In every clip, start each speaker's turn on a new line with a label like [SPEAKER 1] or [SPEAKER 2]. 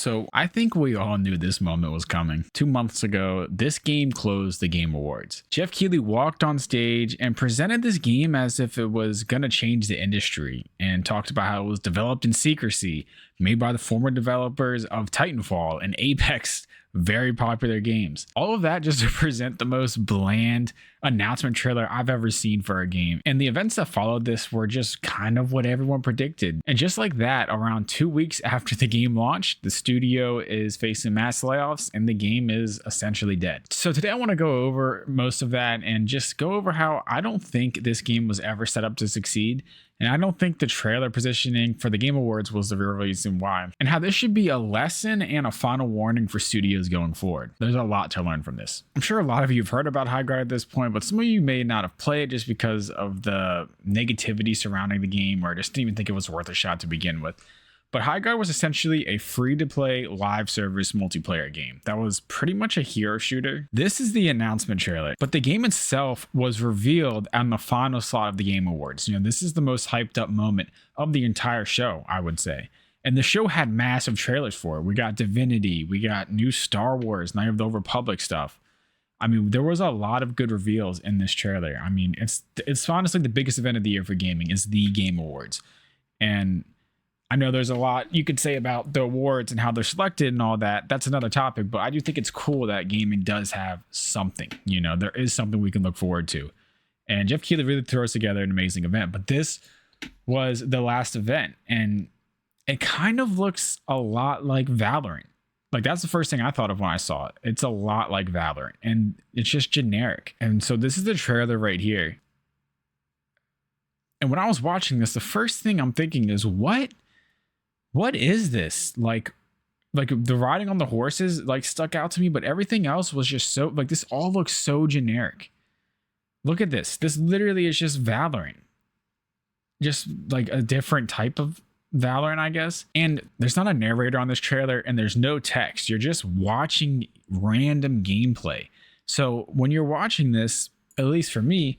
[SPEAKER 1] So I think we all knew this moment was coming. 2 months ago, this game closed the Game Awards. Jeff Keighley walked on stage and presented this game as if it was gonna change the industry and talked about how it was developed in secrecy, made by the former developers of Titanfall and Apex, very popular games. All of that just to present the most bland announcement trailer I've ever seen for a game. And the events that followed this were just kind of what everyone predicted. And just like that, around 2 weeks after the game launched, the studio is facing mass layoffs and the game is essentially dead. So today I want to go over most of that and just go over how I don't think this game was ever set up to succeed. And I don't think the trailer positioning for the Game Awards was the real reason why. And how this should be a lesson and a final warning for studios going forward. There's a lot to learn from this. I'm sure a lot of you have heard about Highguard at this point, but some of you may not have played just because of the negativity surrounding the game or just didn't even think it was worth a shot to begin with. But Highguard was essentially a free-to-play live service multiplayer game that was pretty much a hero shooter. This is the announcement trailer, but the game itself was revealed on the final slot of the Game Awards. You know, this is the most hyped up moment of the entire show, I would say. And the show had massive trailers for it. We got Divinity, we got new Star Wars, Knight of the Old Republic stuff. I mean, there was a lot of good reveals in this trailer. I mean, it's honestly the biggest event of the year for gaming is the Game Awards. And I know there's a lot you could say about the awards and how they're selected and all that. That's another topic, but I do think it's cool that gaming does have something. You know, there is something we can look forward to. And Jeff Keighley really throws together an amazing event. But this was the last event, and it kind of looks a lot like Valorant. Like, that's the first thing I thought of when I saw it. It's a lot like Valorant, and it's just generic. And so this is the trailer right here. And when I was watching this, the first thing I'm thinking is, what is this? Like the riding on the horses like stuck out to me, but everything else was just so like, this all looks so generic. Look at this. This literally is just Valorant. Just like a different type of Valorant, I guess. And there's not a narrator on this trailer and there's no text. You're just watching random gameplay. So when you're watching this, at least for me,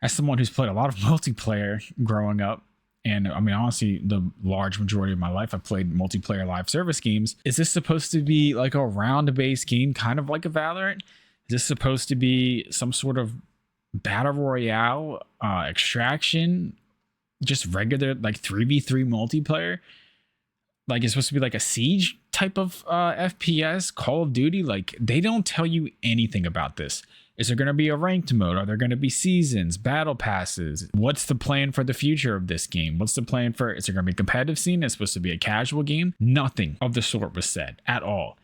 [SPEAKER 1] as someone who's played a lot of multiplayer growing up, and I mean, honestly, the large majority of my life, I've played multiplayer live service games. Is this supposed to be like a round-based game, kind of like a Valorant? Is this supposed to be some sort of battle royale, extraction, just regular like 3v3 multiplayer? Like, it's supposed to be like a siege type of FPS, Call of Duty? Like, they don't tell you anything about this. Is there going to be a ranked mode? Are there going to be seasons, battle passes? What's the plan for the future of this game? What's the plan for, is there going to be a competitive scene? It's supposed to be a casual game? Nothing of the sort was said at all.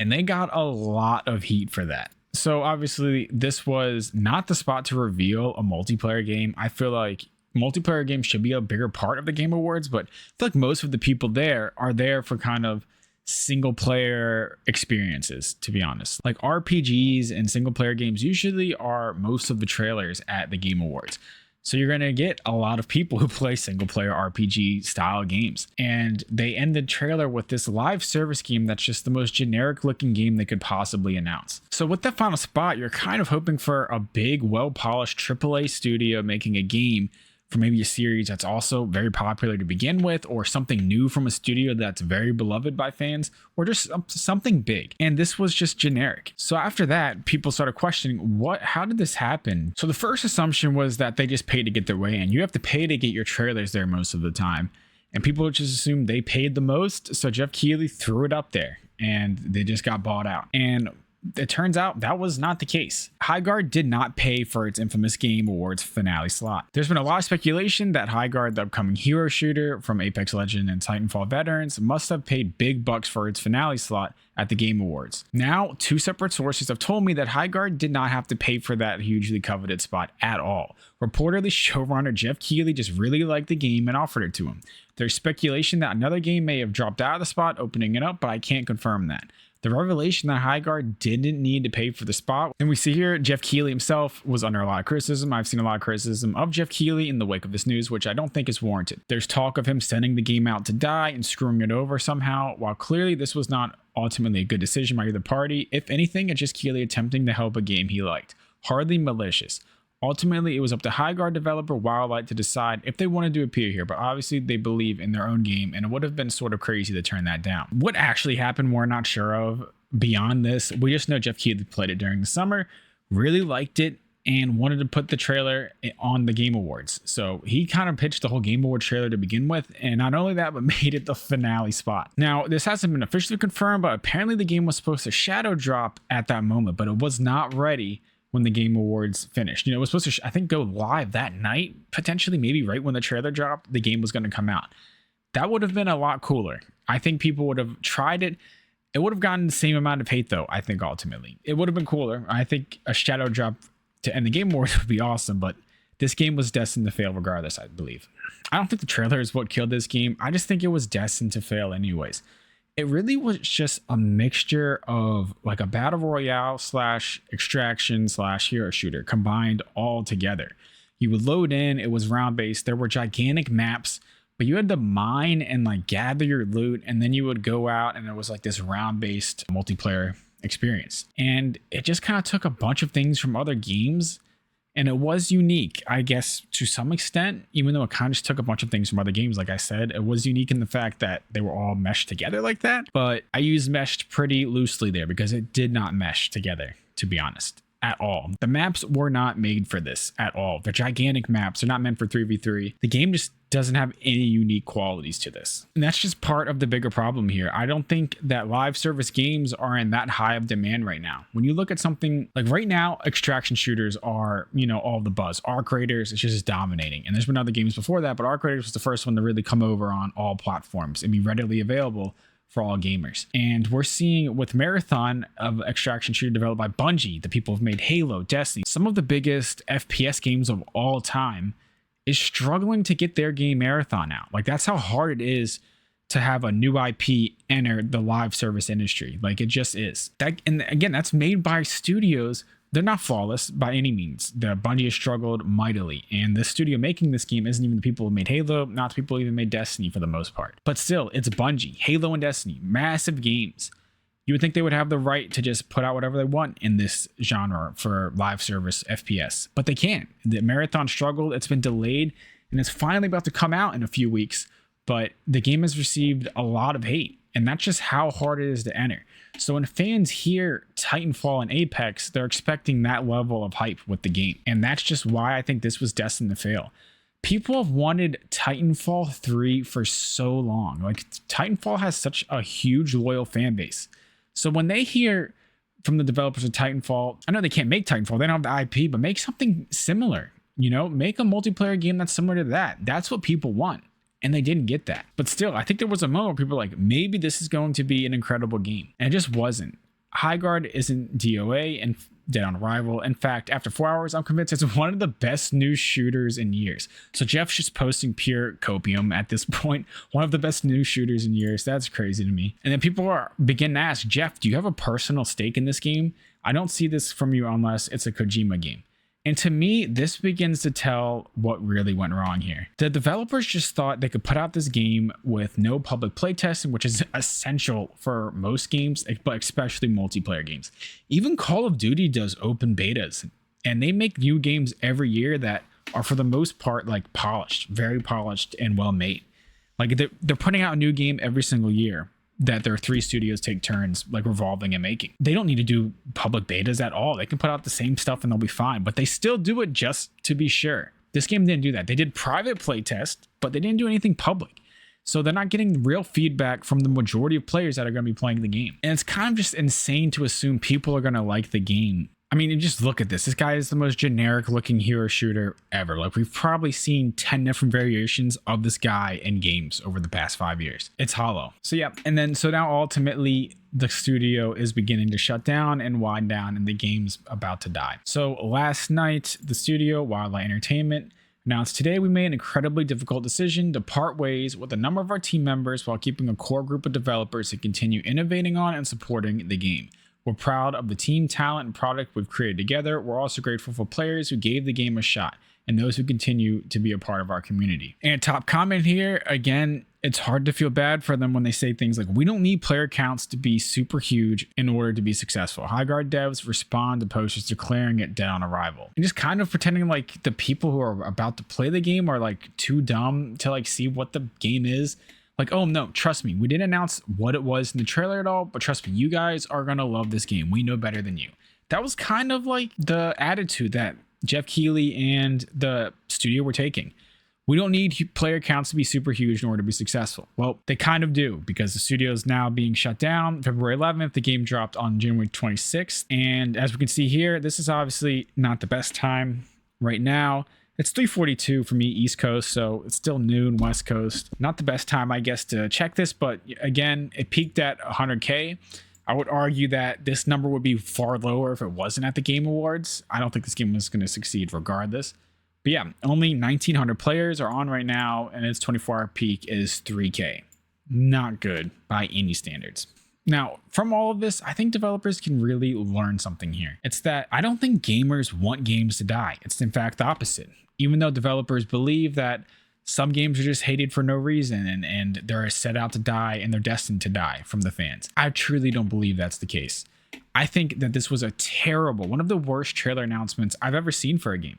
[SPEAKER 1] And they got a lot of heat for that. So obviously this was not the spot to reveal a multiplayer game. I feel like multiplayer games should be a bigger part of the Game Awards, but I feel like most of the people there are there for kind of single player experiences, to be honest. Like, RPGs and single player games usually are most of the trailers at the Game Awards. So you're going to get a lot of people who play single player RPG style games. And they end the trailer with this live service game that's just the most generic looking game they could possibly announce. So with that final spot, you're kind of hoping for a big, well polished AAA studio making a game for maybe a series that's also very popular to begin with, or something new from a studio that's very beloved by fans, or just something big. And this was just generic. So after that, people started questioning, how did this happen? So the first assumption was that they just paid to get their way in. You have to pay to get your trailers there most of the time. And people just assumed they paid the most. So Jeff Keighley threw it up there and they just got bought out. And it turns out that was not the case. Highguard did not pay for its infamous Game Awards finale slot. There's been a lot of speculation that Highguard, the upcoming hero shooter from Apex Legends and Titanfall veterans, must have paid big bucks for its finale slot at the Game Awards. Now, two separate sources have told me that Highguard did not have to pay for that hugely coveted spot at all. Reportedly, showrunner Jeff Keighley just really liked the game and offered it to him. There's speculation that another game may have dropped out of the spot, opening it up, but I can't confirm that. The revelation that Highguard didn't need to pay for the spot. And we see here Jeff Keighley himself was under a lot of criticism. I've seen a lot of criticism of Jeff Keighley in the wake of this news, which I don't think is warranted. There's talk of him sending the game out to die and screwing it over somehow, while clearly this was not ultimately a good decision by either party. If anything, it's just Keighley attempting to help a game he liked. Hardly malicious. Ultimately, it was up to Highguard developer Wildlight to decide if they wanted to appear here, but obviously they believe in their own game, and it would have been sort of crazy to turn that down. What actually happened, we're not sure of. Beyond this, we just know Jeff Keighley played it during the summer, really liked it, and wanted to put the trailer on the Game Awards. So he kind of pitched the whole Game Awards trailer to begin with, and not only that, but made it the finale spot. Now, this hasn't been officially confirmed, but apparently the game was supposed to shadow drop at that moment, but it was not ready when the Game Awards finished. You know, it was supposed to, I think, go live that night, potentially, maybe right when the trailer dropped, the game was going to come out. That would have been a lot cooler. I think people would have tried it. It would have gotten the same amount of hate, though, I think, ultimately. It would have been cooler. I think a shadow drop to end the Game Awards would be awesome, but this game was destined to fail regardless, I believe. I don't think the trailer is what killed this game. I just think it was destined to fail anyways. It really was just a mixture of like a battle royale slash extraction slash hero shooter combined all together. You would load in, it was round based. There were gigantic maps, but you had to mine and like gather your loot, and then you would go out and it was like this round based multiplayer experience. And it just kind of took a bunch of things from other games, and it was unique, I guess, to some extent, even though it kind of just took a bunch of things from other games. Like I said, it was unique in the fact that they were all meshed together like that, but I used meshed pretty loosely there because it did not mesh together, to be honest, at all. The maps were not made for this at all. The gigantic maps are not meant for 3v3. The game just doesn't have any unique qualities to this. And that's just part of the bigger problem here. I don't think that live service games are in that high of demand right now. When you look at something like right now, extraction shooters are, you know, all the buzz. Arc Raiders is just dominating. And there's been other games before that, but Arc Raiders was the first one to really come over on all platforms and be readily available for all gamers. And we're seeing with Marathon of extraction shooter developed by Bungie, the people who've made Halo, Destiny, some of the biggest FPS games of all time, is struggling to get their game Marathon out. Like, that's how hard it is to have a new IP enter the live service industry. Like, it just is. That, and again, that's made by studios. They're not flawless by any means. The Bungie has struggled mightily, and the studio making this game isn't even the people who made Halo, not the people who even made Destiny for the most part. But still, it's Bungie. Halo and Destiny, massive games. You would think they would have the right to just put out whatever they want in this genre for live service FPS, but they can't. The Marathon struggled, it's been delayed, and it's finally about to come out in a few weeks, but the game has received a lot of hate, and that's just how hard it is to enter. So when fans hear Titanfall and Apex, they're expecting that level of hype with the game, and that's just why I think this was destined to fail. People have wanted Titanfall 3 for so long. Like, Titanfall has such a huge loyal fan base. So when they hear from the developers of Titanfall, I know they can't make Titanfall, they don't have the IP, but make something similar, you know, make a multiplayer game that's similar to that. That's what people want. And they didn't get that. But still, I think there was a moment where people were like, maybe this is going to be an incredible game. And it just wasn't. Highguard isn't DOA and Dead on Arrival. In fact, after 4 hours, I'm convinced it's one of the best new shooters in years. So Jeff's just posting pure copium at this point. One of the best new shooters in years. That's crazy to me. And then people begin to ask, Jeff, do you have a personal stake in this game? I don't see this from you unless it's a Kojima game. And to me, this begins to tell what really went wrong here. The developers just thought they could put out this game with no public playtesting, which is essential for most games, but especially multiplayer games. Even Call of Duty does open betas, and they make new games every year that are for the most part like polished, very polished and well made. Like they're putting out a new game every single year that their 3 studios take turns like revolving and making. They don't need to do public betas at all. They can put out the same stuff and they'll be fine, but they still do it just to be sure. This game didn't do that. They did private playtest, but they didn't do anything public. So they're not getting real feedback from the majority of players that are going to be playing the game. And it's kind of just insane to assume people are going to like the game. I mean, just look at this. This guy is the most generic looking hero shooter ever. Like, we've probably seen 10 different variations of this guy in games over the past 5 years. It's hollow. So yeah. And then, so now ultimately the studio is beginning to shut down and wind down, and the game's about to die. So last night, the studio, Wildlight Entertainment, announced today we made an incredibly difficult decision to part ways with a number of our team members while keeping a core group of developers to continue innovating on and supporting the game. We're proud of the team, talent, and product we've created together. We're also grateful for players who gave the game a shot and those who continue to be a part of our community. And top comment here, again, it's hard to feel bad for them when they say things like, we don't need player counts to be super huge in order to be successful. Highguard devs respond to posters declaring it dead on arrival. And just kind of pretending like the people who are about to play the game are like too dumb to like see what the game is. Like, oh no, trust me, we didn't announce what it was in the trailer at all, but trust me, you guys are gonna love this game. We know better than you. That was kind of like the attitude that Jeff Keighley and the studio were taking. We don't need player counts to be super huge in order to be successful. Well, they kind of do, because the studio is now being shut down. February 11th, the game dropped on January 26th. And as we can see here, this is obviously not the best time right now. It's 3:42 for me, East Coast, so it's still noon, West Coast. Not the best time, I guess, to check this, but again, it peaked at 100K. I would argue that this number would be far lower if it wasn't at the Game Awards. I don't think this game was going to succeed regardless. But yeah, only 1,900 players are on right now, and its 24-hour peak is 3K. Not good by any standards. Now, from all of this, I think developers can really learn something here. It's that I don't think gamers want games to die. It's in fact the opposite. Even though developers believe that some games are just hated for no reason and they're set out to die and they're destined to die from the fans, I truly don't believe that's the case. I think that this was a terrible, one of the worst trailer announcements I've ever seen for a game.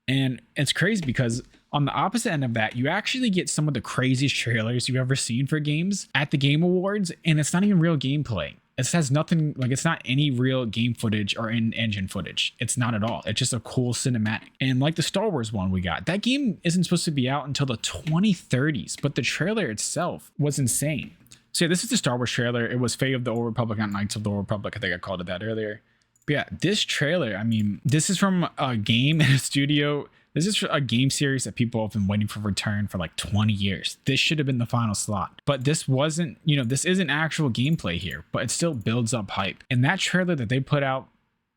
[SPEAKER 1] And it's crazy because on the opposite end of that, you actually get some of the craziest trailers you've ever seen for games at the Game Awards, and it's not even real gameplay. It has nothing, like it's not any real game footage or in-engine footage. It's not at all. It's just a cool cinematic. And like the Star Wars one we got, that game isn't supposed to be out until the 2030s, but the trailer itself was insane. So yeah, this is the Star Wars trailer. It was Fate of the Old Republic, not Knights of the Old Republic. I think I called it that earlier. But yeah, this trailer, I mean, this is from a game in a studio. This is a game series that people have been waiting for return for like 20 years. This should have been the final slot. But this wasn't, this isn't actual gameplay here, but it still builds up hype. And that trailer that they put out,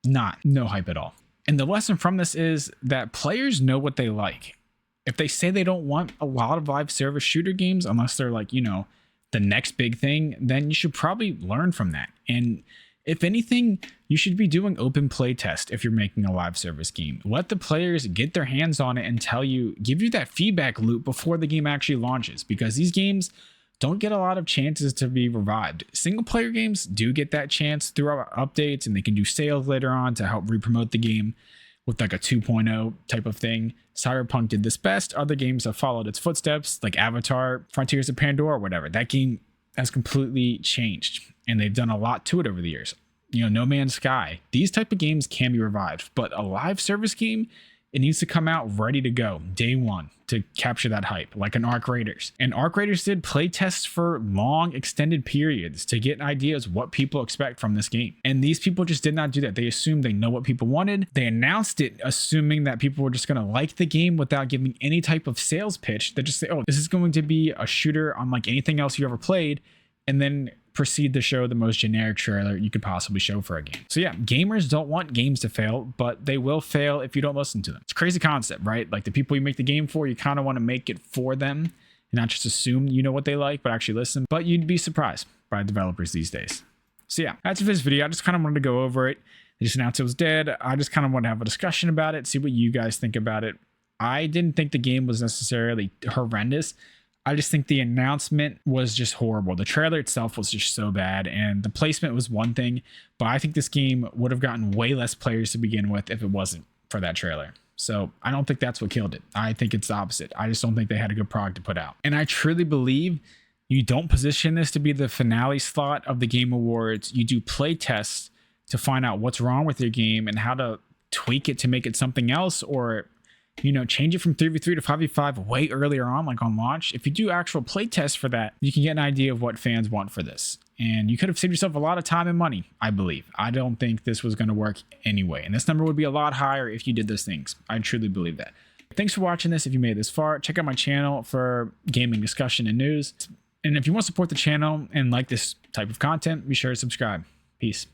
[SPEAKER 1] no hype at all. And the lesson from this is that players know what they like. If they say they don't want a lot of live service shooter games, unless they're like, the next big thing, then you should probably learn from that. And if anything, you should be doing open play test if you're making a live service game. Let the players get their hands on it and give you that feedback loop before the game actually launches, because these games don't get a lot of chances to be revived. Single player games do get that chance through updates, and they can do sales later on to help re-promote the game with like a 2.0 type of thing. Cyberpunk did this best. Other games have followed its footsteps, like Avatar, Frontiers of Pandora, or whatever. That game has completely changed, and they've done a lot to it over the years. No Man's Sky. These type of games can be revived, but a live service game, it needs to come out ready to go day one to capture that hype, like an Arc Raiders. And Arc Raiders did play tests for long extended periods to get ideas what people expect from this game. And these people just did not do that. They assumed they know what people wanted. They announced it assuming that people were just going to like the game without giving any type of sales pitch. They just say, oh, this is going to be a shooter unlike anything else you ever played, and then proceed to show the most generic trailer you could possibly show for a game. So yeah, gamers don't want games to fail, but they will fail if you don't listen to them. It's a crazy concept, right? Like the people you make the game for, you kind of want to make it for them and not just assume you know what they like, but actually listen. But you'd be surprised by developers these days. So yeah, that's it for this video. I just kind of wanted to go over it. They just announced it was dead. I just kind of want to have a discussion about it, see what you guys think about it. I didn't think the game was necessarily horrendous. I just think the announcement was just horrible. The trailer itself was just so bad, and the placement was one thing, but I think this game would have gotten way less players to begin with if it wasn't for that trailer. So I don't think that's what killed it. I think it's the opposite. I just don't think they had a good product to put out. And I truly believe you don't position this to be the finale slot of the Game Awards. You do play tests to find out what's wrong with your game and how to tweak it to make it something else, or change it from 3v3 to 5v5 way earlier on, like on launch. If you do actual play tests for that, you can get an idea of what fans want for this. And you could have saved yourself a lot of time and money, I believe. I don't think this was going to work anyway. And this number would be a lot higher if you did those things. I truly believe that. Thanks for watching this. If you made it this far, check out my channel for gaming discussion and news. And if you want to support the channel and like this type of content, be sure to subscribe. Peace.